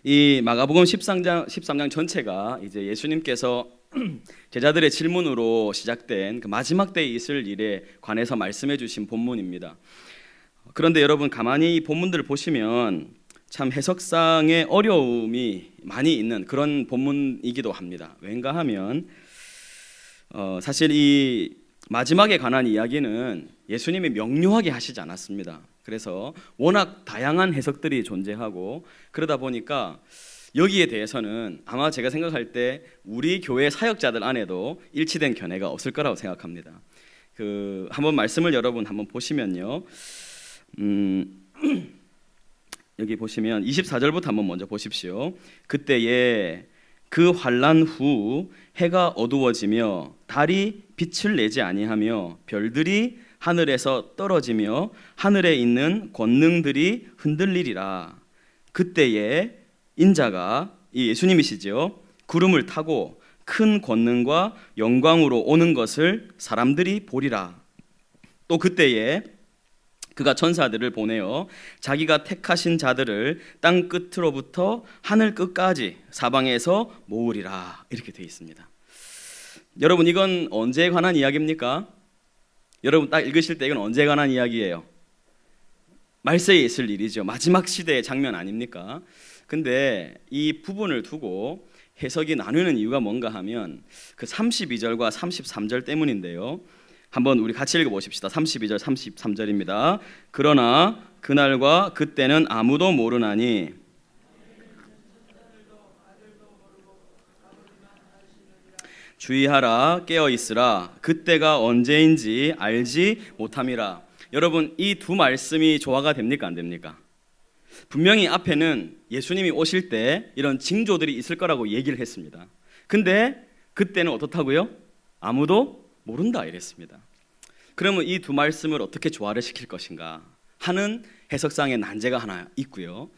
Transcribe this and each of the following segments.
이 마가복음 13장 전체가 이제 예수님께서 제자들의 질문으로 시작된 그 마지막 때에 있을 일에 관해서 말씀해 주신 본문입니다. 그런데 여러분 가만히 이 본문들을 보시면 참 해석상의 어려움이 많이 있는 그런 본문이기도 합니다. 왠가 하면 사실 이 마지막에 관한 이야기는 예수님이 명료하게 하시지 않았습니다. 그래서 워낙 다양한 해석들이 존재하고 그러다 보니까 여기에 대해서는 아마 제가 생각할 때 우리 교회 사역자들 안에도 일치된 견해가 없을 거라고 생각합니다. 한번 말씀을 여러분 한번 보시면요. 여기 보시면 24절부터 한번 먼저 보십시오. 그때에 그 환난 후 해가 어두워지며 달이 빛을 내지 아니하며 별들이 하늘에서 떨어지며 하늘에 있는 권능들이 흔들리리라. 그때에 인자가 이 예수님이시죠. 구름을 타고 큰 권능과 영광으로 오는 것을 사람들이 보리라. 또 그때에 그가 천사들을 보내어 자기가 택하신 자들을 땅 끝으로부터 하늘 끝까지 사방에서 모으리라. 이렇게 되어 있습니다. 여러분 이건 언제에 관한 이야기입니까? 여러분 딱 읽으실 때 이건 언제에 관한 이야기예요? 말세에 있을 일이죠. 마지막 시대의 장면 아닙니까? 근데 이 부분을 두고 해석이 나누는 이유가 뭔가 하면 그 32절과 33절 때문인데요. 한번 우리 같이 읽어보십시다. 32절 33절입니다. 그러나 그날과 그때는 아무도 모르나니 주의하라 깨어있으라 그때가 언제인지 알지 못함이라. 여러분 이 두 말씀이 조화가 됩니까 안 됩니까? 분명히 앞에는 예수님이 오실 때 이런 징조들이 있을 거라고 얘기를 했습니다. 근데 그때는 어떻다고요? 아무도 모른다 이랬습니다. 그러면 이 두 말씀을 어떻게 조화를 시킬 것인가 하는 해석상의 난제가 하나 있고요.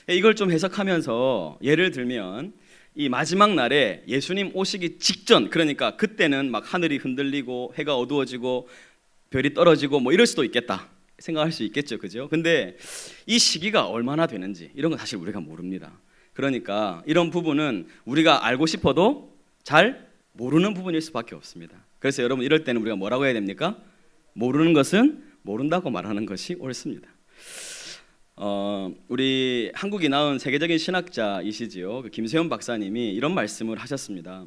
이걸 좀 해석하면서 예를 들면 이 마지막 날에 예수님 오시기 직전, 그러니까 그때는 막 하늘이 흔들리고 해가 어두워지고 별이 떨어지고 뭐 이럴 수도 있겠다 생각할 수 있겠죠, 그죠? 근데 이 시기가 얼마나 되는지 이런 건 사실 우리가 모릅니다. 그러니까 이런 부분은 우리가 알고 싶어도 잘 모르는 부분일 수밖에 없습니다. 그래서 여러분 이럴 때는 우리가 뭐라고 해야 됩니까? 모르는 것은 모른다고 말하는 것이 옳습니다. 우리 한국이 낳은 세계적인 신학자이시지요. 김세현 박사님이 이런 말씀을 하셨습니다.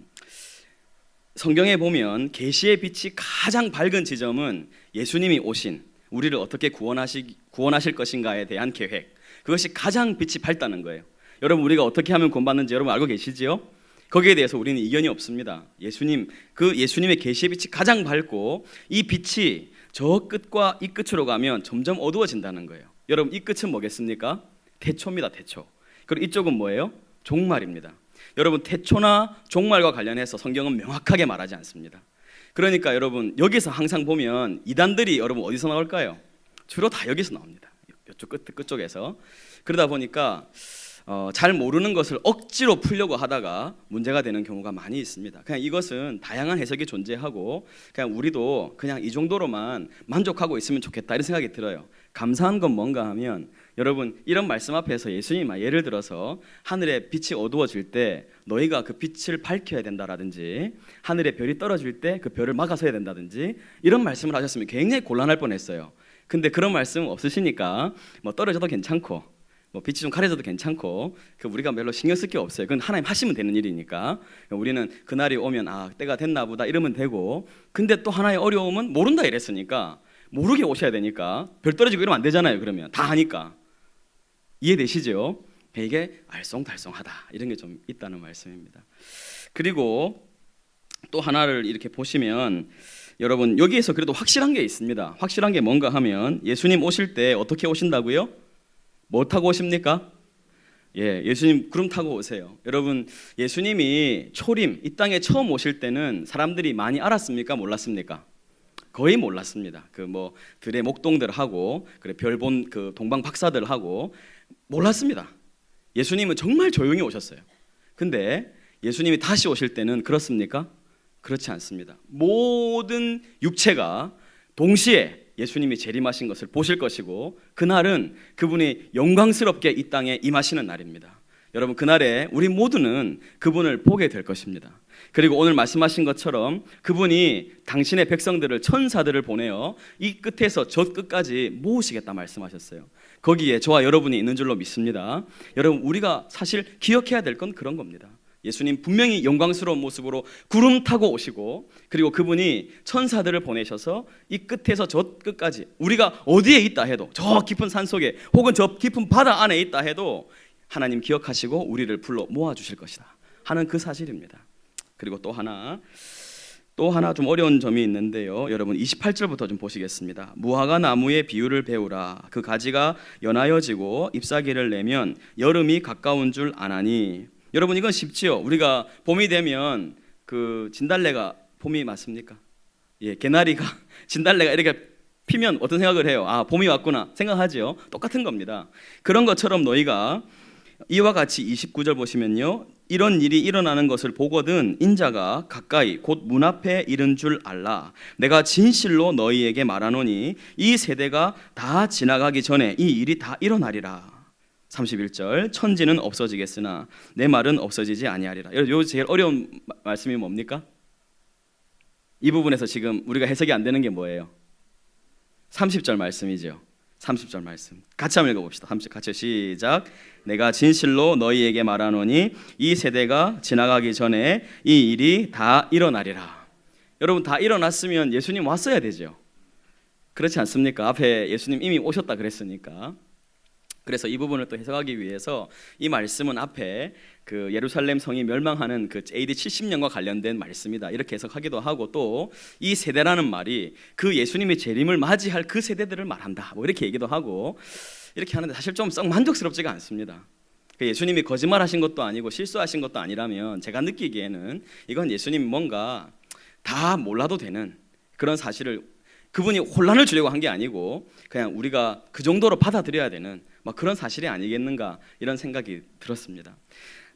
성경에 보면 계시의 빛이 가장 밝은 지점은 예수님이 오신 우리를 어떻게 구원하실 것인가에 대한 계획, 그것이 가장 빛이 밝다는 거예요. 여러분 우리가 어떻게 하면 구원받는지 여러분 알고 계시지요? 거기에 대해서 우리는 이견이 없습니다. 예수님의 계시의 빛이 가장 밝고 이 빛이 저 끝과 이 끝으로 가면 점점 어두워진다는 거예요. 여러분 이 끝은 뭐겠습니까? 태초입니다. 태초. 그리고 이쪽은 뭐예요? 종말입니다. 여러분 태초나 종말과 관련해서 성경은 명확하게 말하지 않습니다. 그러니까 여러분 여기서 항상 보면 이단들이 여러분 어디서 나올까요? 주로 다 여기서 나옵니다. 이쪽 끝쪽에서. 그러다 보니까 잘 모르는 것을 억지로 풀려고 하다가 문제가 되는 경우가 많이 있습니다. 그냥 이것은 다양한 해석이 존재하고 그냥 우리도 그냥 이 정도로만 만족하고 있으면 좋겠다 이런 생각이 들어요. 감사한 건 뭔가 하면 여러분 이런 말씀 앞에서 예수님이 예를 들어서 하늘에 빛이 어두워질 때 너희가 그 빛을 밝혀야 된다라든지 하늘에 별이 떨어질 때 그 별을 막아서야 된다든지 이런 말씀을 하셨으면 굉장히 곤란할 뻔했어요. 근데 그런 말씀은 없으시니까 뭐 떨어져도 괜찮고 뭐 빛이 좀 가려져도 괜찮고 우리가 별로 신경 쓸 게 없어요. 그건 하나님 하시면 되는 일이니까 우리는 그날이 오면 때가 됐나 보다 이러면 되고, 근데 또 하나의 어려움은 모른다 이랬으니까 모르게 오셔야 되니까 별 떨어지고 이러면 안 되잖아요. 그러면 다 하니까. 이해되시죠? 이게 알쏭달쏭하다 이런 게 좀 있다는 말씀입니다. 그리고 또 하나를 이렇게 보시면 여러분 여기에서 그래도 확실한 게 있습니다. 확실한 게 뭔가 하면 예수님 오실 때 어떻게 오신다고요? 뭐 타고 오십니까? 예수님 구름 타고 오세요. 여러분 예수님이 초림 이 땅에 처음 오실 때는 사람들이 많이 알았습니까? 몰랐습니까? 거의 몰랐습니다. 들의 목동들하고 별 본 동방 박사들하고 몰랐습니다. 예수님은 정말 조용히 오셨어요. 근데 예수님이 다시 오실 때는 그렇습니까? 그렇지 않습니다. 모든 육체가 동시에 예수님이 재림하신 것을 보실 것이고 그날은 그분이 영광스럽게 이 땅에 임하시는 날입니다. 여러분 그날에 우리 모두는 그분을 보게 될 것입니다. 그리고 오늘 말씀하신 것처럼 그분이 당신의 백성들을 천사들을 보내어 이 끝에서 저 끝까지 모으시겠다 말씀하셨어요. 거기에 저와 여러분이 있는 줄로 믿습니다. 여러분 우리가 사실 기억해야 될 건 그런 겁니다. 예수님 분명히 영광스러운 모습으로 구름 타고 오시고 그리고 그분이 천사들을 보내셔서 이 끝에서 저 끝까지 우리가 어디에 있다 해도 저 깊은 산속에 혹은 저 깊은 바다 안에 있다 해도 하나님 기억하시고 우리를 불러 모아주실 것이다 하는 그 사실입니다. 그리고 또 하나 좀 어려운 점이 있는데요. 여러분 28절부터 좀 보시겠습니다. 무화과 나무의 비유를 배우라. 그 가지가 연하여지고 잎사귀를 내면 여름이 가까운 줄 아나니. 여러분 이건 쉽지요. 우리가 봄이 되면 그 진달래가 봄이 맞습니까? 예, 개나리가 진달래가 이렇게 피면 어떤 생각을 해요? 아, 봄이 왔구나 생각하지요. 똑같은 겁니다. 그런 것처럼 너희가 이와 같이 29절 보시면요. 이런 일이 일어나는 것을 보거든 인자가 가까이 곧 문 앞에 이른 줄 알라. 내가 진실로 너희에게 말하노니 이 세대가 다 지나가기 전에 이 일이 다 일어나리라. 31절 천지는 없어지겠으나 내 말은 없어지지 아니하리라. 요 제일 어려운 말씀이 뭡니까? 이 부분에서 지금 우리가 해석이 안 되는 게 뭐예요? 30절 말씀이죠. 30절 말씀 같이 한번 읽어봅시다. 30절 같이 시작. 내가 진실로 너희에게 말하노니 이 세대가 지나가기 전에 이 일이 다 일어나리라. 여러분 다 일어났으면 예수님 왔어야 되죠. 그렇지 않습니까? 앞에 예수님 이미 오셨다 그랬으니까. 그래서 이 부분을 또 해석하기 위해서 이 말씀은 앞에 그 예루살렘 성이 멸망하는 그 AD 70년과 관련된 말씀이다 이렇게 해석하기도 하고 또 이 세대라는 말이 그 예수님의 재림을 맞이할 그 세대들을 말한다 뭐 이렇게 얘기도 하고 이렇게 하는데 사실 좀 썩 만족스럽지가 않습니다. 예수님이 거짓말하신 것도 아니고 실수하신 것도 아니라면 제가 느끼기에는 이건 예수님이 뭔가 다 몰라도 되는 그런 사실을 그분이 혼란을 주려고 한 게 아니고 그냥 우리가 그 정도로 받아들여야 되는 막 그런 사실이 아니겠는가 이런 생각이 들었습니다.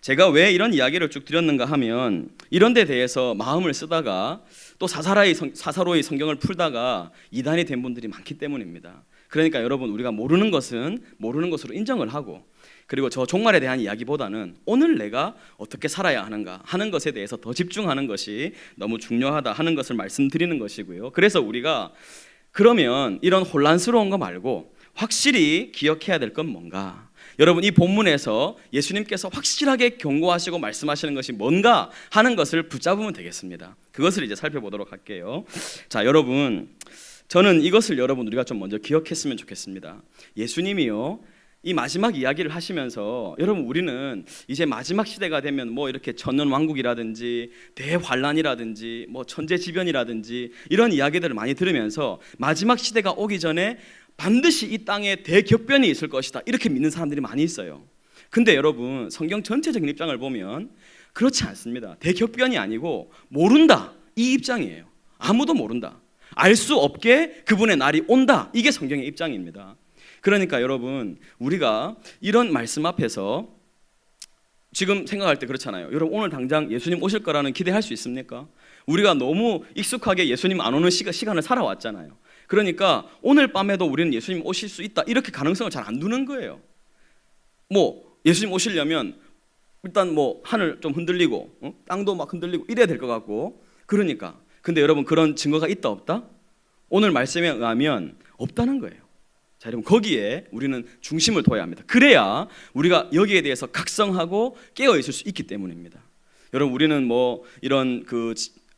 제가 왜 이런 이야기를 쭉 드렸는가 하면 이런 데 대해서 마음을 쓰다가 또 사사로이 성경을 풀다가 이단이 된 분들이 많기 때문입니다. 그러니까 여러분 우리가 모르는 것은 모르는 것으로 인정을 하고 그리고 저 종말에 대한 이야기보다는 오늘 내가 어떻게 살아야 하는가 하는 것에 대해서 더 집중하는 것이 너무 중요하다 하는 것을 말씀드리는 것이고요. 그래서 우리가 그러면 이런 혼란스러운 거 말고 확실히 기억해야 될 건 뭔가? 여러분 이 본문에서 예수님께서 확실하게 경고하시고 말씀하시는 것이 뭔가 하는 것을 붙잡으면 되겠습니다. 그것을 이제 살펴보도록 할게요. 자, 여러분 저는 이것을 여러분 우리가 좀 먼저 기억했으면 좋겠습니다. 예수님이요 이 마지막 이야기를 하시면서 여러분 우리는 이제 마지막 시대가 되면 뭐 이렇게 천년왕국이라든지 대환란이라든지 뭐 천재지변이라든지 이런 이야기들을 많이 들으면서 마지막 시대가 오기 전에 반드시 이 땅에 대격변이 있을 것이다 이렇게 믿는 사람들이 많이 있어요. 근데 여러분 성경 전체적인 입장을 보면 그렇지 않습니다. 대격변이 아니고 모른다 이 입장이에요. 아무도 모른다. 알 수 없게 그분의 날이 온다. 이게 성경의 입장입니다. 그러니까 여러분 우리가 이런 말씀 앞에서 지금 생각할 때 그렇잖아요. 여러분 오늘 당장 예수님 오실 거라는 기대할 수 있습니까? 우리가 너무 익숙하게 예수님 안 오는 시간을 살아왔잖아요. 그러니까 오늘 밤에도 우리는 예수님 오실 수 있다 이렇게 가능성을 잘 안 두는 거예요. 뭐 예수님 오시려면 일단 뭐 하늘 좀 흔들리고 땅도 막 흔들리고 이래야 될 것 같고 그러니까 근데 여러분 그런 증거가 있다 없다? 오늘 말씀에 의하면 없다는 거예요. 자, 여러분 거기에 우리는 중심을 둬야 합니다. 그래야 우리가 여기에 대해서 각성하고 깨어 있을 수 있기 때문입니다. 여러분 우리는 뭐 이런 그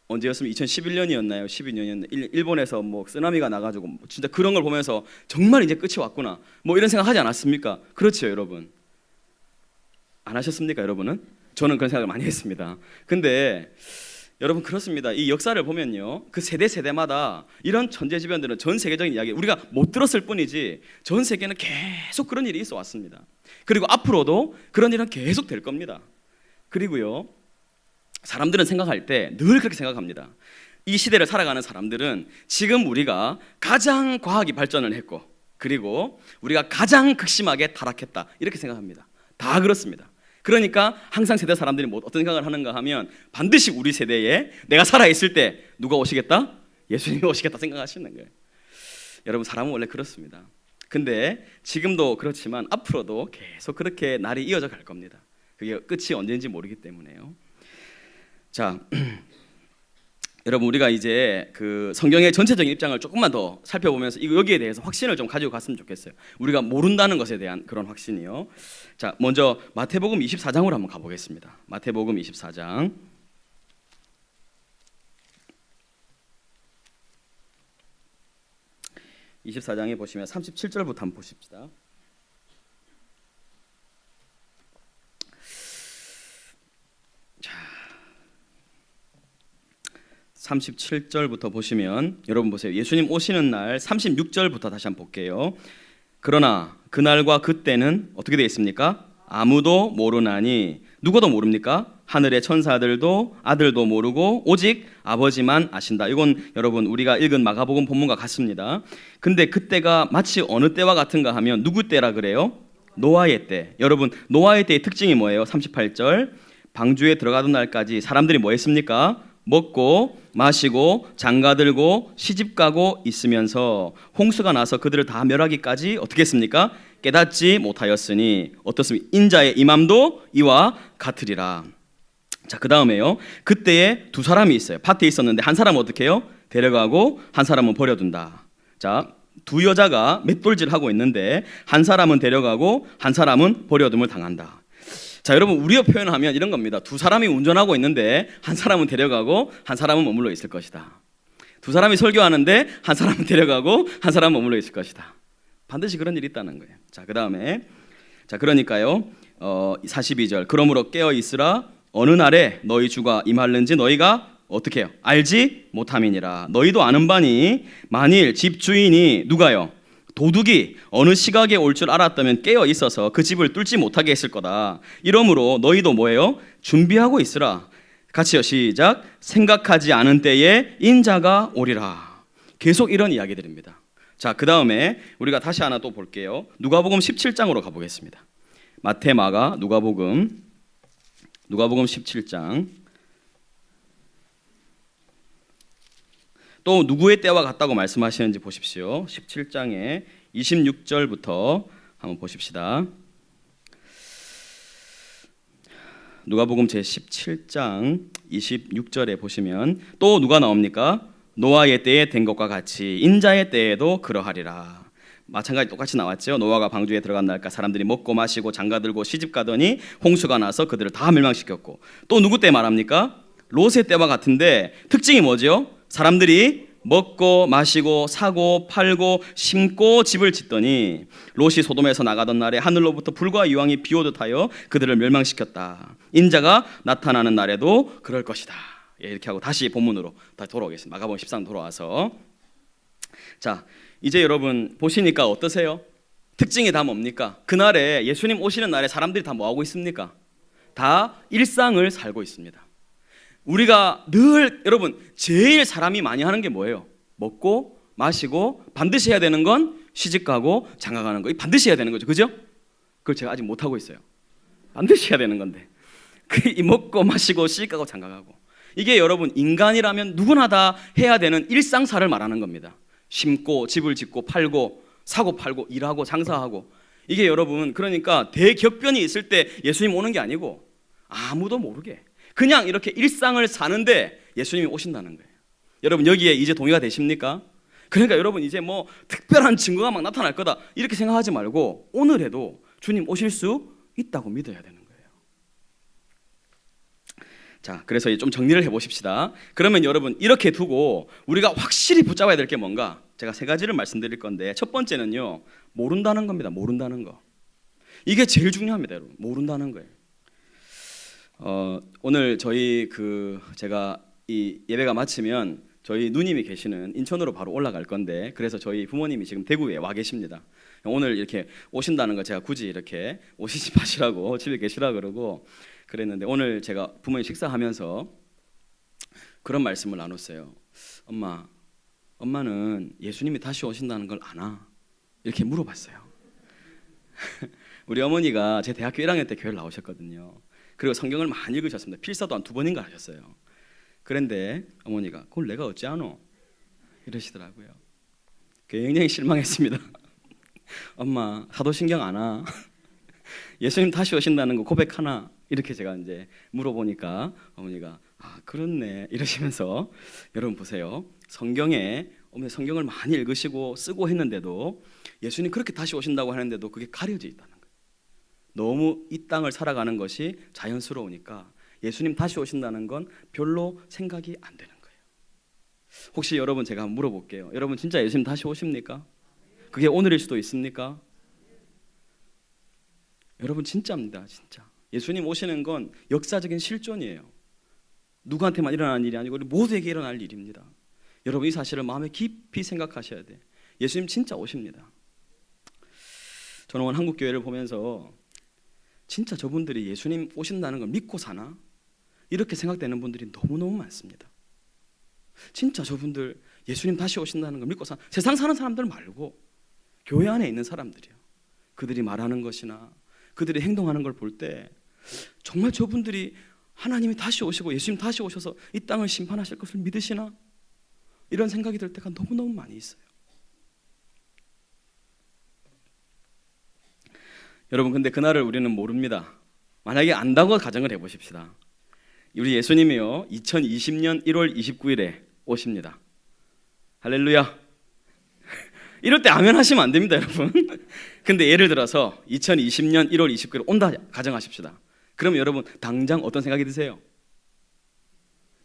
언제였으면 2011년이었나요? 12년이었나요? 일본에서 뭐 쓰나미가 나가지고 진짜 그런 걸 보면서 정말 이제 끝이 왔구나 뭐 이런 생각 하지 않았습니까? 그렇죠 여러분? 안 하셨습니까 여러분은? 저는 그런 생각을 많이 했습니다. 근데 여러분 그렇습니다. 이 역사를 보면요 그 세대마다 이런 천재지변들은 전 세계적인 이야기 우리가 못 들었을 뿐이지 전 세계는 계속 그런 일이 있어 왔습니다. 그리고 앞으로도 그런 일은 계속 될 겁니다. 그리고요 사람들은 생각할 때 늘 그렇게 생각합니다. 이 시대를 살아가는 사람들은 지금 우리가 가장 과학이 발전을 했고 그리고 우리가 가장 극심하게 타락했다 이렇게 생각합니다. 다 그렇습니다. 그러니까 항상 세대 사람들이 어떤 생각을 하는가 하면 반드시 우리 세대에 내가 살아있을 때 누가 오시겠다? 예수님이 오시겠다 생각하시는 거예요. 여러분 사람은 원래 그렇습니다. 근데 지금도 그렇지만 앞으로도 계속 그렇게 날이 이어져 갈 겁니다. 그게 끝이 언제인지 모르기 때문에요. 자, 여러분 우리가 이제 그 성경의 전체적인 입장을 조금만 더 살펴보면서 여기에 대해서 확신을 좀 가지고 갔으면 좋겠어요. 우리가 모른다는 것에 대한 그런 확신이요. 자, 먼저 마태복음 24장으로 한번 가보겠습니다. 마태복음 24장. 24장에 보시면 37절부터 한번 보십시다. 37절부터 보시면 여러분 보세요. 예수님 오시는 날 36절부터 다시 한번 볼게요. 그러나 그날과 그때는 어떻게 되어 있습니까? 아무도 모르나니 누구도 모릅니까? 하늘의 천사들도 아들도 모르고 오직 아버지만 아신다. 이건 여러분 우리가 읽은 마가복음 본문과 같습니다. 근데 그때가 마치 어느 때와 같은가 하면 누구 때라 그래요? 노아의 때. 여러분 노아의 때의 특징이 뭐예요? 38절 방주에 들어가던 날까지 사람들이 뭐 했습니까? 먹고 마시고 장가들고 시집가고 있으면서 홍수가 나서 그들을 다 멸하기까지 어떻게 했습니까? 깨닫지 못하였으니 어떻습니까? 인자의 임함도 이와 같으리라. 자, 그 다음에요. 그때에 두 사람이 있어요. 밭에 있었는데 한 사람은 어떻게 해요? 데려가고 한 사람은 버려둔다. 자, 두 여자가 맷돌질하고 있는데 한 사람은 데려가고 한 사람은 버려둠을 당한다. 자, 여러분 우리가 표현하면 이런 겁니다. 두 사람이 운전하고 있는데 한 사람은 데려가고 한 사람은 머물러 있을 것이다. 두 사람이 설교하는데 한 사람은 데려가고 한 사람은 머물러 있을 것이다. 반드시 그런 일이 있다는 거예요. 자, 그 다음에 자 그러니까요 42절 그러므로 깨어 있으라 어느 날에 너희 주가 임할는지 너희가 어떻게 해요? 알지 못함이니라. 너희도 아는 바니 만일 집주인이 누가요? 도둑이 어느 시각에 올 줄 알았다면 깨어 있어서 그 집을 뚫지 못하게 했을 거다. 이러므로 너희도 뭐예요? 준비하고 있으라. 같이요. 시작. 생각하지 않은 때에 인자가 오리라. 계속 이런 이야기들입니다. 자, 그 다음에 우리가 다시 하나 또 볼게요. 누가복음 17장으로 가보겠습니다. 마태, 마가, 누가복음 17장. 또 누구의 때와 같다고 말씀하시는지 보십시오. 17장에 26절부터 한번 보십시다. 누가복음 제17장 26절에 보시면 또 누가 나옵니까? 노아의 때에 된 것과 같이 인자의 때에도 그러하리라. 마찬가지 똑같이 나왔죠. 노아가 방주에 들어간 날까 사람들이 먹고 마시고 장가들고 시집가더니 홍수가 나서 그들을 다 멸망시켰고 또 누구 때 말합니까? 롯의 때와 같은데 특징이 뭐죠? 사람들이 먹고 마시고 사고 팔고 심고 집을 짓더니 롯이 소돔에서 나가던 날에 하늘로부터 불과 이왕이 비오듯 하여 그들을 멸망시켰다. 인자가 나타나는 날에도 그럴 것이다. 예, 이렇게 하고 다시 본문으로 다시 돌아오겠습니다. 마가복음 14장 돌아와서 자 이제 여러분 보시니까 어떠세요? 특징이 다 뭡니까? 그날에 예수님 오시는 날에 사람들이 다 뭐하고 있습니까? 다 일상을 살고 있습니다. 우리가 늘 여러분 제일 사람이 많이 하는 게 뭐예요? 먹고 마시고 반드시 해야 되는 건 시집가고 장가가는 거. 반드시 해야 되는 거죠. 그죠? 그걸 제가 아직 못하고 있어요. 반드시 해야 되는 건데 그 먹고 마시고 시집가고 장가가고 이게 여러분 인간이라면 누구나 다 해야 되는 일상사를 말하는 겁니다. 심고 집을 짓고 팔고 사고 팔고 일하고 장사하고 이게 여러분 그러니까 대격변이 있을 때 예수님 오는 게 아니고 아무도 모르게 그냥 이렇게 일상을 사는데 예수님이 오신다는 거예요. 여러분 여기에 이제 동의가 되십니까? 그러니까 여러분 이제 뭐 특별한 증거가 막 나타날 거다 이렇게 생각하지 말고 오늘에도 주님 오실 수 있다고 믿어야 되는 거예요. 자, 그래서 이제 좀 정리를 해보십시다. 그러면 여러분 이렇게 두고 우리가 확실히 붙잡아야 될 게 뭔가 제가 세 가지를 말씀드릴 건데 첫 번째는요 모른다는 겁니다. 모른다는 거. 이게 제일 중요합니다. 여러분 모른다는 거예요. 오늘 저희 제가 이 예배가 마치면 저희 누님이 계시는 인천으로 바로 올라갈 건데 그래서 저희 부모님이 지금 대구에 와 계십니다. 오늘 이렇게 오신다는 거 제가 굳이 이렇게 오시지 마시라고 집에 계시라 그러고 그랬는데 오늘 제가 부모님 식사하면서 그런 말씀을 나눴어요. 엄마는 예수님이 다시 오신다는 걸 아나? 이렇게 물어봤어요. 우리 어머니가 제 대학교 1학년 때 교회를 나오셨거든요. 그리고 성경을 많이 읽으셨습니다. 필사도 한 2번인가 하셨어요. 그런데 어머니가 그걸 내가 어찌 아노? 이러시더라고요. 굉장히 실망했습니다. 엄마 사도신경 아나? 예수님 다시 오신다는 거 고백하나? 이렇게 제가 이제 물어보니까 어머니가 그렇네 이러시면서 여러분 보세요. 어머니 성경을 많이 읽으시고 쓰고 했는데도 예수님 그렇게 다시 오신다고 하는데도 그게 가려져 있다는 거예요. 너무 이 땅을 살아가는 것이 자연스러우니까 예수님 다시 오신다는 건 별로 생각이 안 되는 거예요. 혹시 여러분 제가 한번 물어볼게요. 여러분 진짜 예수님 다시 오십니까? 그게 오늘일 수도 있습니까? 여러분 진짜입니다. 진짜 예수님 오시는 건 역사적인 실존이에요. 누구한테만 일어나는 일이 아니고 우리 모두에게 일어날 일입니다. 여러분 이 사실을 마음에 깊이 생각하셔야 돼. 예수님 진짜 오십니다. 저는 오늘 한국교회를 보면서 진짜 저분들이 예수님 오신다는 걸 믿고 사나? 이렇게 생각되는 분들이 너무너무 많습니다. 진짜 저분들 예수님 다시 오신다는 걸 믿고 사나? 세상 사는 사람들 말고 교회 안에 있는 사람들이요. 그들이 말하는 것이나 그들이 행동하는 걸 볼 때 정말 저분들이 하나님이 다시 오시고 예수님 다시 오셔서 이 땅을 심판하실 것을 믿으시나? 이런 생각이 들 때가 너무너무 많이 있어요. 여러분 근데 그날을 우리는 모릅니다. 만약에 안다고 가정을 해보십시다. 우리 예수님이요 2020년 1월 29일에 오십니다. 할렐루야. 이럴 때 아멘 하시면 안 됩니다 여러분. 근데 예를 들어서 2020년 1월 29일 온다 가정하십시다. 그럼 여러분 당장 어떤 생각이 드세요?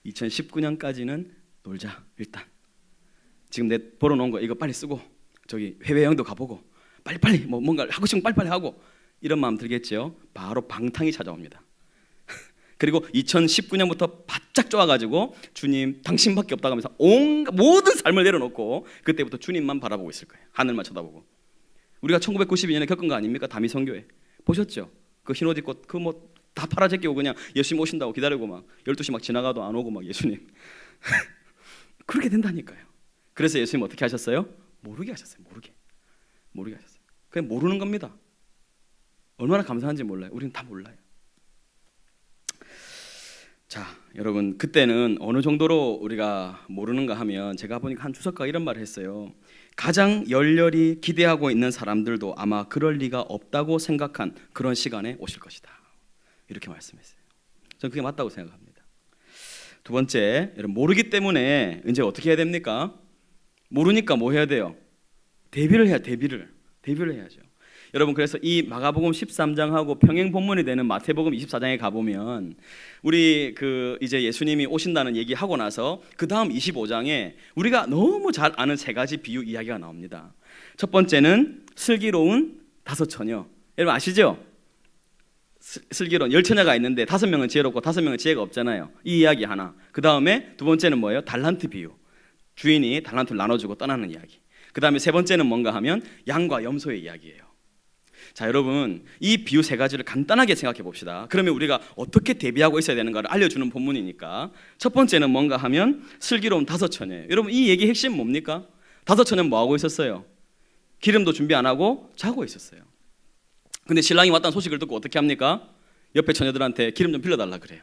2019년까지는 놀자. 일단 지금 내 벌어놓은 거 이거 빨리 쓰고 저기 해외여행도 가보고 빨리빨리 뭔가 하고 싶으면 빨리빨리 하고 이런 마음 들겠죠. 바로 방탕이 찾아옵니다. 그리고 2019년부터 바짝 쪼아가지고 주님 당신밖에 없다고 하면서 모든 삶을 내려놓고 그때부터 주님만 바라보고 있을 거예요. 하늘만 쳐다보고. 우리가 1992년에 겪은 거 아닙니까? 다미선교회 보셨죠? 그 흰옷 입고 그 뭐 다 팔아제끼고 그냥 예수님 오신다고 기다리고 막 12시 막 지나가도 안 오고 막 예수님 그렇게 된다니까요. 그래서 예수님 어떻게 하셨어요? 모르게 하셨어요. 모르게 하셨어요. 그냥 모르는 겁니다. 얼마나 감사한지 몰라요. 우리는 다 몰라요. 자, 여러분 그때는 어느 정도로 우리가 모르는가 하면 제가 보니까 한 주석가가 이런 말을 했어요. 가장 열렬히 기대하고 있는 사람들도 아마 그럴 리가 없다고 생각한 그런 시간에 오실 것이다. 이렇게 말씀했어요. 저는 그게 맞다고 생각합니다. 두 번째, 여러분 모르기 때문에 이제 어떻게 해야 됩니까? 모르니까 뭐 해야 돼요? 대비를 해야죠. 여러분 그래서 이 마가복음 13장하고 평행 본문이 되는 마태복음 24장에 가보면 우리 이제 예수님이 오신다는 얘기하고 나서 그 다음 25장에 우리가 너무 잘 아는 세 가지 비유 이야기가 나옵니다. 첫 번째는 슬기로운 5처녀. 여러분 아시죠? 슬기로운 10처녀가 있는데 5명은 지혜롭고 5명은 지혜가 없잖아요. 이 이야기 하나. 그 다음에 두 번째는 뭐예요? 달란트 비유. 주인이 달란트를 나눠주고 떠나는 이야기. 그 다음에 세 번째는 뭔가 하면 양과 염소의 이야기예요. 자, 여러분 이 비유 세 가지를 간단하게 생각해 봅시다. 그러면 우리가 어떻게 대비하고 있어야 되는가를 알려주는 본문이니까 첫 번째는 뭔가 하면 슬기로운 5처녀예요. 여러분 이 얘기 핵심 뭡니까? 5처녀는 뭐 하고 있었어요? 기름도 준비 안 하고 자고 있었어요. 근데 신랑이 왔다는 소식을 듣고 어떻게 합니까? 옆에 처녀들한테 기름 좀 빌려달라 그래요.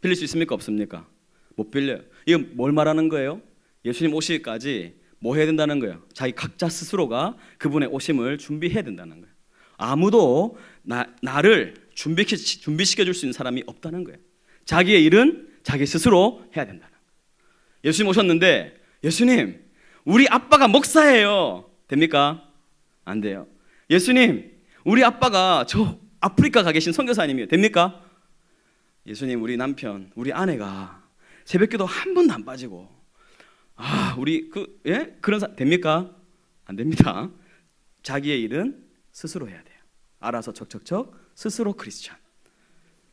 빌릴 수 있습니까? 없습니까? 못 빌려요. 이건 뭘 말하는 거예요? 예수님 오시기까지 뭐 해야 된다는 거예요? 자기 각자 스스로가 그분의 오심을 준비해야 된다는 거예요. 아무도 나를 준비시켜 줄 수 있는 사람이 없다는 거예요. 자기의 일은 자기 스스로 해야 된다는 거예요. 예수님 오셨는데 예수님 우리 아빠가 목사예요. 됩니까? 안 돼요. 예수님 우리 아빠가 저 아프리카 가 계신 선교사님이에요. 됩니까? 예수님 우리 남편 우리 아내가 새벽기도 한 번도 안 빠지고 우리 그런 됩니까? 안 됩니다. 자기의 일은 스스로 해야 돼요. 알아서 척척척 스스로 크리스찬.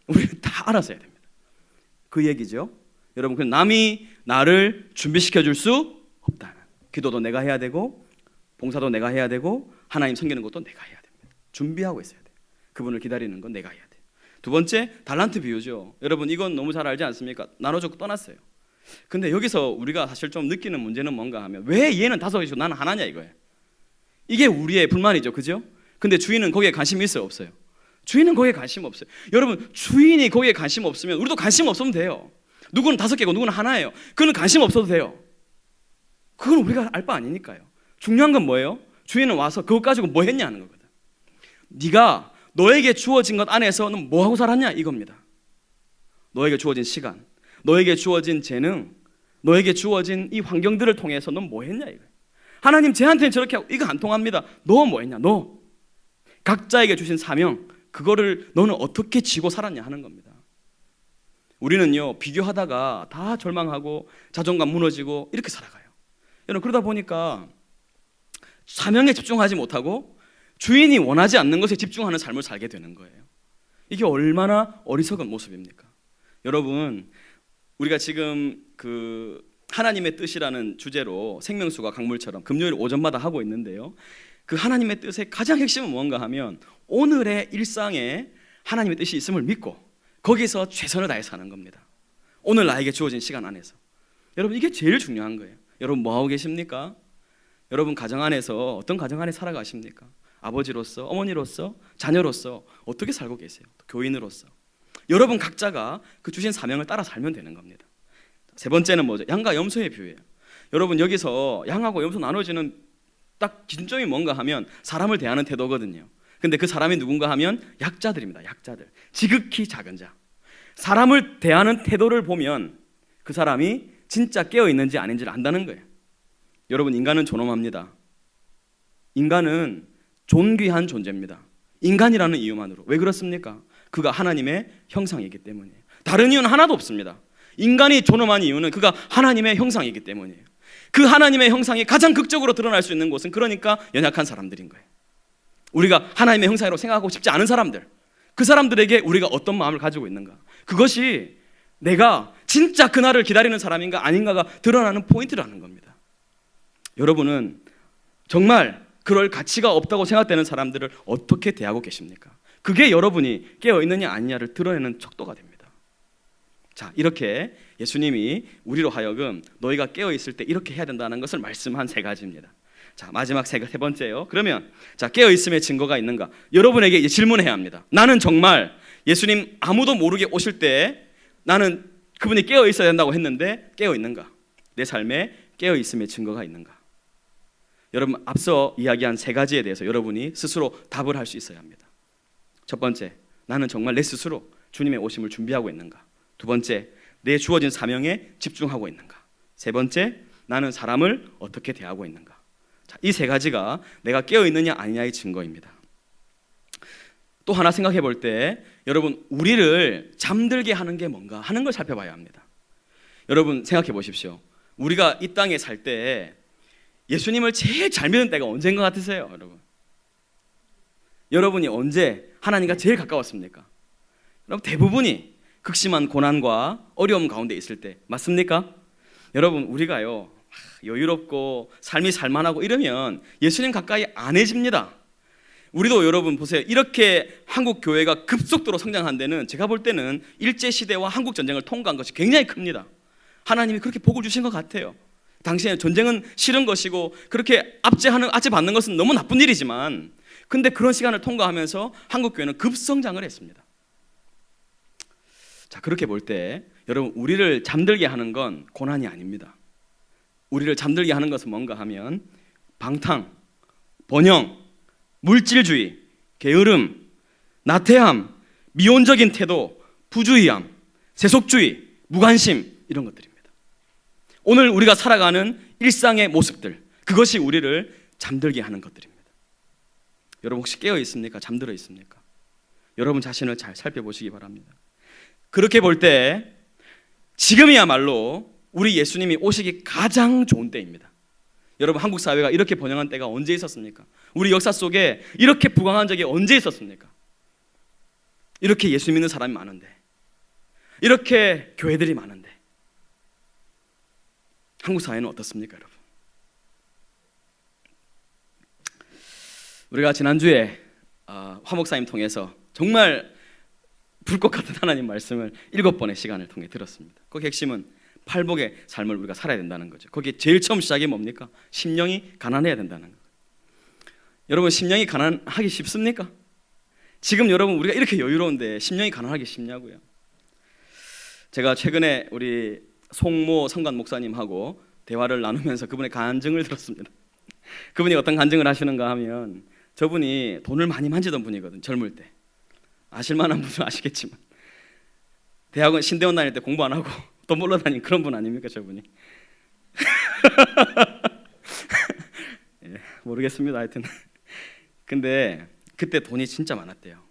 우리는 다 알아서 해야 됩니다. 그 얘기죠. 여러분, 그 남이 나를 준비시켜 줄 수 없다는. 기도도 내가 해야 되고 봉사도 내가 해야 되고 하나님 섬기는 것도 내가 해야 됩니다. 준비하고 있어야 돼요. 그분을 기다리는 건 내가 해야 돼요. 두 번째, 달란트 비유죠. 여러분 이건 너무 잘 알지 않습니까? 나눠주고 떠났어요. 근데 여기서 우리가 사실 좀 느끼는 문제는 뭔가 하면 왜 얘는 5이고 나는 하나냐 이거예요. 이게 우리의 불만이죠. 그죠? 근데 주인은 거기에 관심이 있어요? 없어요? 주인은 거기에 관심 없어요. 여러분 주인이 거기에 관심 없으면 우리도 관심 없으면 돼요. 누구는 5개고 누구는 하나예요. 그는 관심 없어도 돼요. 그건 우리가 알 바 아니니까요. 중요한 건 뭐예요? 주인은 와서 그거 가지고 뭐 했냐 하는 거거든. 네가 너에게 주어진 것 안에서 넌 뭐 하고 살았냐 이겁니다. 너에게 주어진 시간, 너에게 주어진 재능, 너에게 주어진 이 환경들을 통해서 넌 뭐 했냐 이거예요. 하나님 쟤한테는 저렇게 하고 이거 안 통합니다. 너 뭐 했냐? 너 각자에게 주신 사명, 그거를 너는 어떻게 지고 살았냐 하는 겁니다. 우리는요, 비교하다가 다 절망하고 자존감 무너지고 이렇게 살아가요. 여러분, 그러다 보니까 사명에 집중하지 못하고 주인이 원하지 않는 것에 집중하는 삶을 살게 되는 거예요. 이게 얼마나 어리석은 모습입니까? 여러분, 우리가 지금 그 하나님의 뜻이라는 주제로 생명수가 강물처럼 금요일 오전마다 하고 있는데요, 그 하나님의 뜻의 가장 핵심은 뭔가 하면 오늘의 일상에 하나님의 뜻이 있음을 믿고 거기서 최선을 다해 사는 겁니다. 오늘 나에게 주어진 시간 안에서. 여러분, 이게 제일 중요한 거예요. 여러분, 뭐 하고 계십니까? 여러분 가정 안에서 어떤 가정 안에 살아가십니까? 아버지로서, 어머니로서, 자녀로서 어떻게 살고 계세요? 교인으로서. 여러분 각자가 그 주신 사명을 따라 살면 되는 겁니다. 세 번째는 뭐죠? 양과 염소의 비유예요. 여러분, 여기서 양하고 염소 나눠지는 딱 기준점이 뭔가 하면 사람을 대하는 태도거든요. 근데 그 사람이 누군가 하면 약자들입니다. 약자들, 지극히 작은 자. 사람을 대하는 태도를 보면 그 사람이 진짜 깨어있는지 아닌지를 안다는 거예요. 여러분, 인간은 존엄합니다. 인간은 존귀한 존재입니다. 인간이라는 이유만으로. 왜 그렇습니까? 그가 하나님의 형상이기 때문이에요. 다른 이유는 하나도 없습니다. 인간이 존엄한 이유는 그가 하나님의 형상이기 때문이에요. 그 하나님의 형상이 가장 극적으로 드러날 수 있는 곳은 그러니까 연약한 사람들인 거예요. 우리가 하나님의 형상으로 생각하고 싶지 않은 사람들, 그 사람들에게 우리가 어떤 마음을 가지고 있는가, 그것이 내가 진짜 그날을 기다리는 사람인가 아닌가가 드러나는 포인트라는 겁니다. 여러분은 정말 그럴 가치가 없다고 생각되는 사람들을 어떻게 대하고 계십니까? 그게 여러분이 깨어있느냐 아니냐를 드러내는 척도가 됩니다. 자, 이렇게 예수님이 우리로 하여금 너희가 깨어있을 때 이렇게 해야 된다는 것을 말씀한 세 가지입니다. 자, 마지막 세 번째요. 그러면 자, 깨어있음의 증거가 있는가? 여러분에게 이제 질문해야 합니다. 나는 정말 예수님 아무도 모르게 오실 때 나는 그분이 깨어있어야 된다고 했는데 깨어있는가? 내 삶에 깨어있음의 증거가 있는가? 여러분, 앞서 이야기한 세 가지에 대해서 여러분이 스스로 답을 할 수 있어야 합니다. 첫 번째, 나는 정말 내 스스로 주님의 오심을 준비하고 있는가? 두 번째, 내 주어진 사명에 집중하고 있는가? 세 번째, 나는 사람을 어떻게 대하고 있는가? 자, 이 세 가지가 내가 깨어있느냐 아니냐의 증거입니다. 또 하나 생각해 볼 때 여러분, 우리를 잠들게 하는 게 뭔가 하는 걸 살펴봐야 합니다. 여러분 생각해 보십시오. 우리가 이 땅에 살 때 예수님을 제일 잘 믿는 때가 언제인 것 같으세요? 여러분이 언제 하나님과 제일 가까웠습니까? 여러분, 대부분이 극심한 고난과 어려움 가운데 있을 때 맞습니까? 여러분, 우리가요 여유롭고 삶이 살만하고 이러면 예수님 가까이 안 해집니다. 우리도 여러분 보세요. 이렇게 한국 교회가 급속도로 성장한 데는 제가 볼 때는 일제시대와 한국전쟁을 통과한 것이 굉장히 큽니다. 하나님이 그렇게 복을 주신 것 같아요. 당시에 전쟁은 싫은 것이고 그렇게 압제받는 것은 너무 나쁜 일이지만, 근데 그런 시간을 통과하면서 한국교회는 급성장을 했습니다. 자, 그렇게 볼 때 여러분, 우리를 잠들게 하는 건 고난이 아닙니다. 우리를 잠들게 하는 것은 뭔가 하면 방탕, 번영, 물질주의, 게으름, 나태함, 미온적인 태도, 부주의함, 세속주의, 무관심, 이런 것들입니다. 오늘 우리가 살아가는 일상의 모습들, 그것이 우리를 잠들게 하는 것들입니다. 여러분 혹시 깨어 있습니까? 잠들어 있습니까? 여러분 자신을 잘 살펴보시기 바랍니다. 그렇게 볼 때 지금이야말로 우리 예수님이 오시기 가장 좋은 때입니다. 여러분, 한국 사회가 이렇게 번영한 때가 언제 있었습니까? 우리 역사 속에 이렇게 부강한 적이 언제 있었습니까? 이렇게 예수 믿는 사람이 많은데, 이렇게 교회들이 많은데 한국 사회는 어떻습니까, 여러분? 우리가 지난주에 화 목사님 통해서 정말 불꽃 같은 하나님 말씀을 7번의 시간을 통해 들었습니다. 거기 핵심은 팔복의 삶을 우리가 살아야 된다는 거죠. 거기에 제일 처음 시작이 뭡니까? 심령이 가난해야 된다는 거. 여러분, 심령이 가난하기 쉽습니까? 지금 여러분 우리가 이렇게 여유로운데 심령이 가난하기 쉽냐고요? 제가 최근에 우리 송모 성관 목사님하고 대화를 나누면서 그분의 간증을 들었습니다. 그분이 어떤 간증을 하시는가 하면, 저분이 돈을 많이 만지던 분이거든, 젊을 때. 아실만한 분은 아시겠지만 대학원 신대원 다닐 때 공부 안 하고 돈 벌러 다닌 그런 분 아닙니까 저분이? 예, 모르겠습니다. 하여튼 근데 그때 돈이 진짜 많았대요.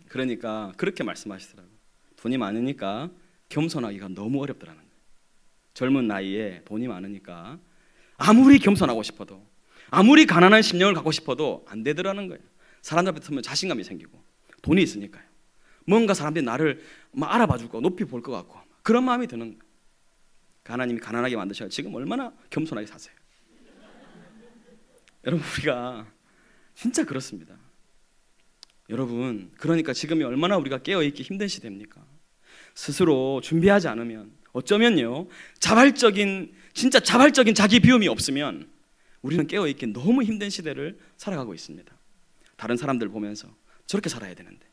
그러니까 그렇게 말씀하시더라고요. 돈이 많으니까 겸손하기가 너무 어렵더라는 거예요. 젊은 나이에 돈이 많으니까 아무리 겸손하고 싶어도 아무리 가난한 심령을 갖고 싶어도 안 되더라는 거예요. 사람들 앞에 서면 자신감이 생기고 돈이 있으니까요. 뭔가 사람들이 나를 막 알아봐 줄 거, 높이 볼 것 같고 그런 마음이 드는 거예요. 하나님이 가난하게 만드셔서 지금 얼마나 겸손하게 사세요. 여러분 우리가 진짜 그렇습니다. 여러분 그러니까 지금이 얼마나 우리가 깨어있기 힘든 시대입니까? 스스로 준비하지 않으면 어쩌면요 진짜 자발적인 자기 비움이 없으면 우리는 깨어있기 너무 힘든 시대를 살아가고 있습니다. 다른 사람들 보면서 저렇게 살아야 되는데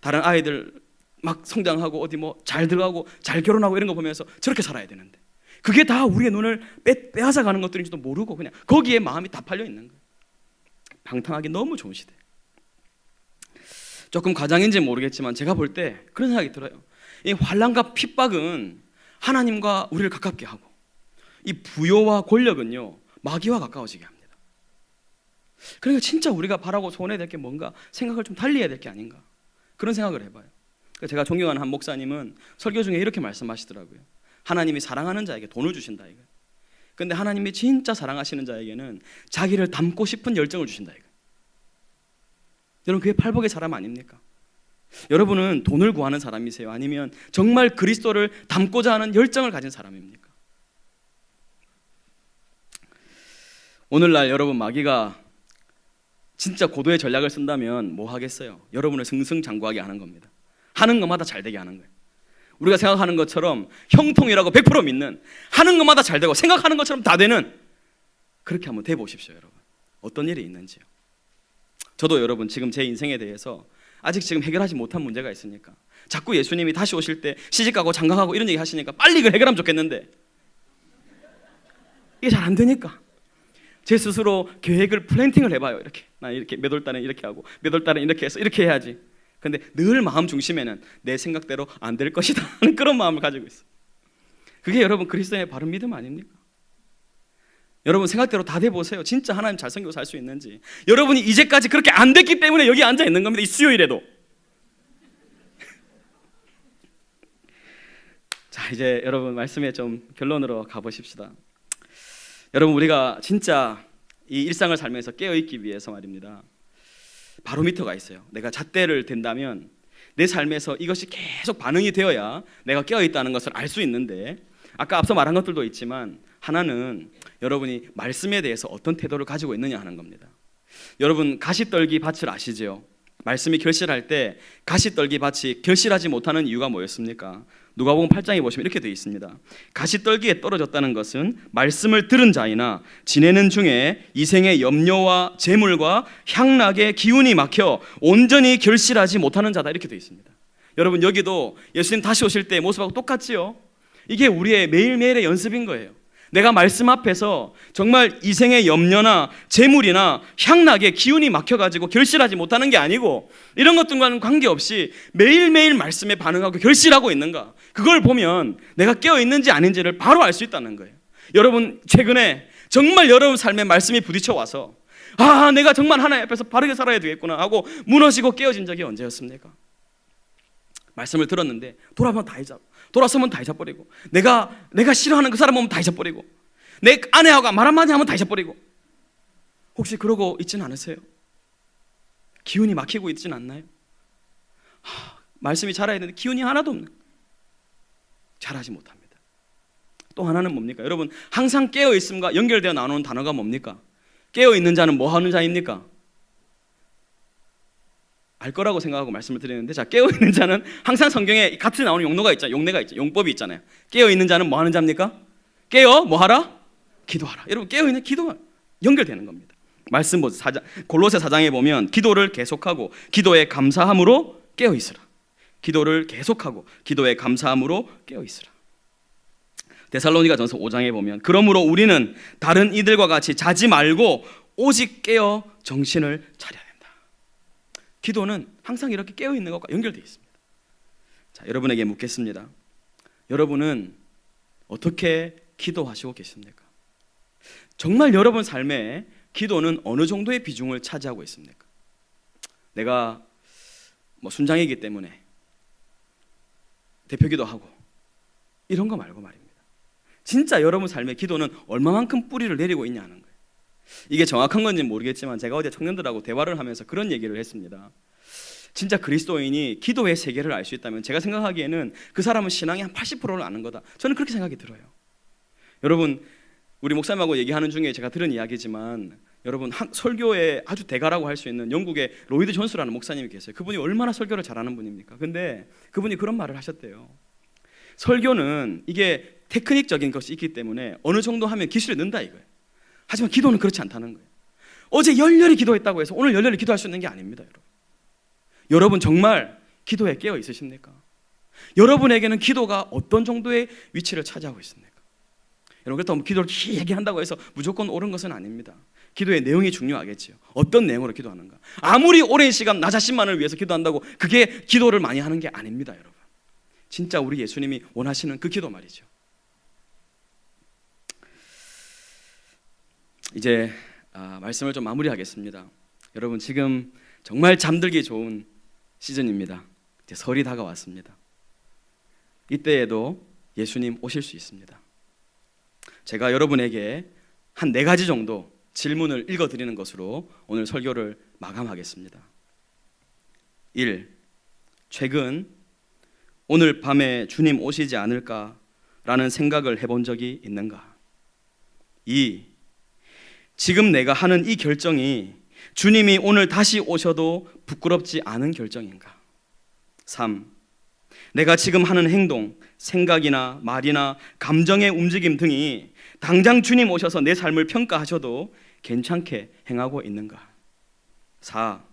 다른 아이들 막 성장하고 어디 뭐 잘 들어가고 잘 결혼하고 이런 거 보면서 저렇게 살아야 되는데 그게 다 우리의 눈을 빼앗아가는 것들인지도 모르고 그냥 거기에 마음이 다 팔려 있는 거예요. 방탕하기 너무 좋은 시대. 조금 과장인지는 모르겠지만 제가 볼 때 그런 생각이 들어요. 이 환난과 핍박은 하나님과 우리를 가깝게 하고 이 부요와 권력은요 마귀와 가까워지게 합니다. 그러니까 진짜 우리가 바라고 소원해야 될 게 뭔가 생각을 좀 달리 해야 될 게 아닌가 그런 생각을 해봐요. 제가 존경하는 한 목사님은 설교 중에 이렇게 말씀하시더라고요. 하나님이 사랑하는 자에게 돈을 주신다 이거. 근데 하나님이 진짜 사랑하시는 자에게는 자기를 닮고 싶은 열정을 주신다 이거. 여러분 그게 팔복의 사람 아닙니까? 여러분은 돈을 구하는 사람이세요? 아니면 정말 그리스도를 닮고자 하는 열정을 가진 사람입니까? 오늘날 여러분 마귀가 진짜 고도의 전략을 쓴다면 뭐 하겠어요? 여러분을 승승장구하게 하는 겁니다. 하는 것마다 잘 되게 하는 거예요. 우리가 생각하는 것처럼 형통이라고 100% 믿는 하는 것마다 잘 되고 생각하는 것처럼 다 되는 그렇게 한번 돼보십시오. 여러분 어떤 일이 있는지요. 저도 여러분 지금 제 인생에 대해서 아직 지금 해결하지 못한 문제가 있으니까 자꾸 예수님이 다시 오실 때 시집가고 장가가고 이런 얘기 하시니까 빨리 이걸 해결하면 좋겠는데 이게 잘 안 되니까 제 스스로 계획을 플랜팅을 해봐요. 이렇게 나 이렇게 몇 월 달에 이렇게 하고 몇 월 달에 이렇게 해서 이렇게 해야지. 근데 늘 마음 중심에는 내 생각대로 안 될 것이다 하는 그런 마음을 가지고 있어요. 그게 여러분 그리스도의 바른 믿음 아닙니까? 여러분 생각대로 다 돼보세요. 진짜 하나님 잘 섬기고 살 수 있는지. 여러분이 이제까지 그렇게 안 됐기 때문에 여기 앉아 있는 겁니다. 이 수요일에도. 자 이제 여러분 말씀에 좀 결론으로 가보십시다. 여러분 우리가 진짜 이 일상을 살면서 깨어있기 위해서 말입니다. 바로미터가 있어요. 내가 잣대를 댄다면 내 삶에서 이것이 계속 반응이 되어야 내가 깨어있다는 것을 알 수 있는데 아까 앞서 말한 것들도 있지만 하나는 여러분이 말씀에 대해서 어떤 태도를 가지고 있느냐 하는 겁니다. 여러분 가시떨기 밭을 아시죠? 말씀이 결실할 때 가시떨기 밭이 결실하지 못하는 이유가 뭐였습니까? 누가복음 8장에 보시면 이렇게 되어 있습니다. 가시떨기에 떨어졌다는 것은 말씀을 들은 자이나 지내는 중에 이생의 염려와 재물과 향락의 기운이 막혀 온전히 결실하지 못하는 자다 이렇게 되어 있습니다. 여러분 여기도 예수님 다시 오실 때 모습하고 똑같지요? 이게 우리의 매일매일의 연습인 거예요. 내가 말씀 앞에서 정말 이생의 염려나 재물이나 향락의 기운이 막혀가지고 결실하지 못하는 게 아니고 이런 것들과는 관계없이 매일매일 말씀에 반응하고 결실하고 있는가, 그걸 보면 내가 깨어있는지 아닌지를 바로 알 수 있다는 거예요. 여러분 최근에 정말 여러분 삶에 말씀이 부딪혀 와서 내가 정말 하나님 앞에서 바르게 살아야 되겠구나 하고 무너지고 깨어진 적이 언제였습니까? 말씀을 들었는데 돌아서면 다 잊어버리고 내가 싫어하는 그 사람 보면 다 잊어버리고 내 아내하고 말 한마디 하면 다 잊어버리고 혹시 그러고 있지는 않으세요? 기운이 막히고 있지는 않나요? 말씀이 자라야 되는데 기운이 하나도 없는, 자라지 못합니다. 또 하나는 뭡니까? 여러분 항상 깨어있음과 연결되어 나오는 단어가 뭡니까? 깨어있는 자는 뭐 하는 자입니까? 알 거라고 생각하고 말씀을 드리는데, 자 깨어있는 자는 항상 성경에 같이 나오는 용어가 있잖아요. 용례가 있죠. 용법이 있잖아요. 깨어있는 자는 뭐 하는 자입니까? 깨어 뭐 하라? 기도하라. 여러분 깨어있는 기도가 연결되는 겁니다. 말씀 보세요. 골로새 4장에 보면 기도를 계속하고 기도에 감사함으로 깨어있으라. 기도를 계속하고 기도에 감사함으로 깨어있으라. 데살로니가전서 5장에 보면 그러므로 우리는 다른 이들과 같이 자지 말고 오직 깨어 정신을 차려야 된다. 기도는 항상 이렇게 깨어 있는 것과 연결되어 있습니다. 자, 여러분에게 묻겠습니다. 여러분은 어떻게 기도하시고 계십니까? 정말 여러분 삶에 기도는 어느 정도의 비중을 차지하고 있습니까? 내가 순장이기 때문에 대표기도 하고 이런 거 말고 말입니다. 진짜 여러분 삶의 기도는 얼마만큼 뿌리를 내리고 있냐는 거예요. 이게 정확한 건지는 모르겠지만 제가 어제 청년들하고 대화를 하면서 그런 얘기를 했습니다. 진짜 그리스도인이 기도의 세계를 알 수 있다면 제가 생각하기에는 그 사람은 신앙의 한 80%를 아는 거다. 저는 그렇게 생각이 들어요. 여러분, 우리 목사님하고 얘기하는 중에 제가 들은 이야기지만 여러분, 설교의 아주 대가라고 할 수 있는 영국의 로이드 존스라는 목사님이 계세요. 그분이 얼마나 설교를 잘하는 분입니까? 근데 그분이 그런 말을 하셨대요. 설교는 이게 테크닉적인 것이 있기 때문에 어느 정도 하면 기술이 는다 이거예요. 하지만 기도는 그렇지 않다는 거예요. 어제 열렬히 기도했다고 해서 오늘 열렬히 기도할 수 있는 게 아닙니다. 여러분 정말 기도에 깨어 있으십니까? 여러분에게는 기도가 어떤 정도의 위치를 차지하고 있습니까? 여러분, 그렇다고 기도를 길게 한다고 해서 무조건 옳은 것은 아닙니다. 기도의 내용이 중요하겠지요. 어떤 내용으로 기도하는가. 아무리 오랜 시간 나 자신만을 위해서 기도한다고 그게 기도를 많이 하는 게 아닙니다. 여러분, 진짜 우리 예수님이 원하시는 그 기도 말이죠. 이제 말씀을 좀 마무리하겠습니다. 여러분, 지금 정말 잠들기 좋은 시즌입니다. 이제 설이 다가왔습니다. 이때에도 예수님 오실 수 있습니다. 제가 여러분에게 한 4가지 정도 질문을 읽어드리는 것으로 오늘 설교를 마감하겠습니다. 1. 최근 오늘 밤에 주님 오시지 않을까라는 생각을 해본 적이 있는가? 2. 지금 내가 하는 이 결정이 주님이 오늘 다시 오셔도 부끄럽지 않은 결정인가? 3. 내가 지금 하는 행동, 생각이나 말이나 감정의 움직임 등이 당장 주님 오셔서 내 삶을 평가하셔도 괜찮게 행하고 있는가? 4.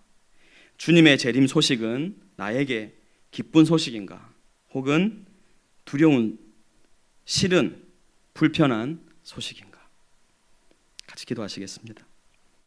주님의 재림 소식은 나에게 기쁜 소식인가? 혹은 두려운, 싫은, 불편한 소식인가? 같이 기도하시겠습니다.